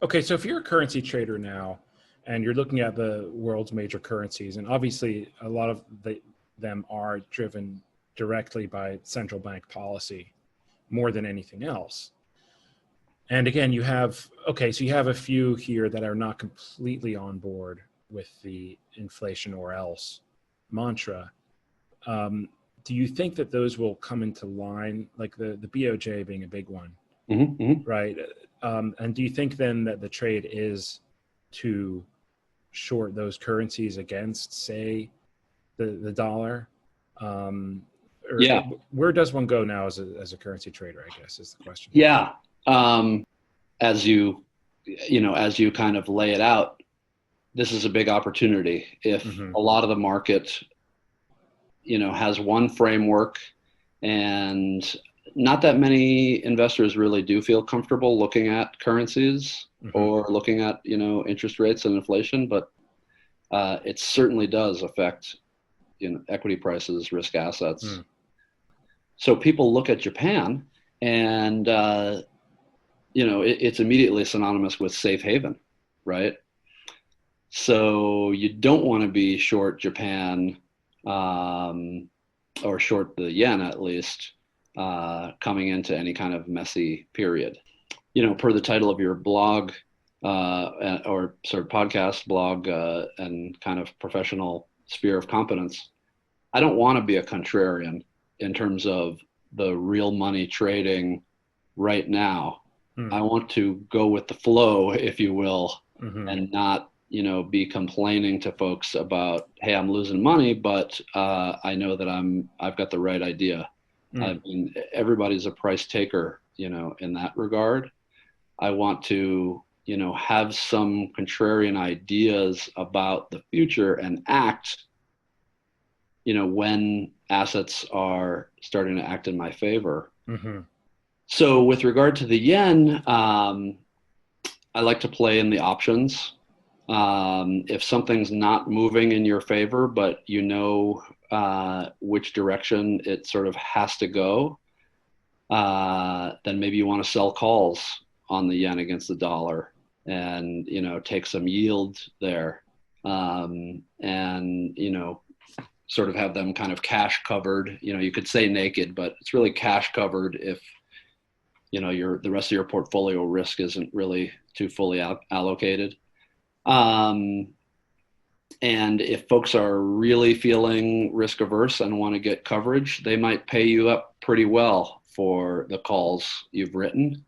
Okay, so if you're a currency trader now and you're looking at the world's major currencies, and obviously a lot of them are driven directly by central bank policy more than anything else. And again, you have a few here that are not completely on board with the inflation or else mantra. Do you think that those will come into line, like the BOJ being a big one, right? And do you think then that the trade is to short those currencies against, say, the dollar? Or Yeah. where does one go now as a currency trader, I guess, is the question. Yeah. As you kind of lay it out, this is a big opportunity. If a lot of the market, has one framework, and not that many investors really do feel comfortable looking at currencies or looking at, interest rates and inflation, but it certainly does affect, equity prices, risk assets. So people look at Japan and, it's immediately synonymous with safe haven, right? So you don't want to be short Japan, or short the yen at least, coming into any kind of messy period. Per the title of your blog, or sort of podcast blog, and kind of professional sphere of competence, I don't want to be a contrarian in terms of the real money trading right now. I want to go with the flow, if you will, and not, be complaining to folks about, hey, I'm losing money, but I know that I've got the right idea. I mean, everybody's a price taker, in that regard. I want to, have some contrarian ideas about the future and act, when assets are starting to act in my favor. So with regard to the yen, I like to play in the options. If something's not moving in your favor, but which direction it sort of has to go, then maybe you want to sell calls on the yen against the dollar and, take some yield there, and, sort of have them kind of cash covered. You could say naked, but it's really cash covered if, the rest of your portfolio risk isn't really too fully allocated. And if folks are really feeling risk averse and want to get coverage, they might pay you up pretty well for the calls you've written.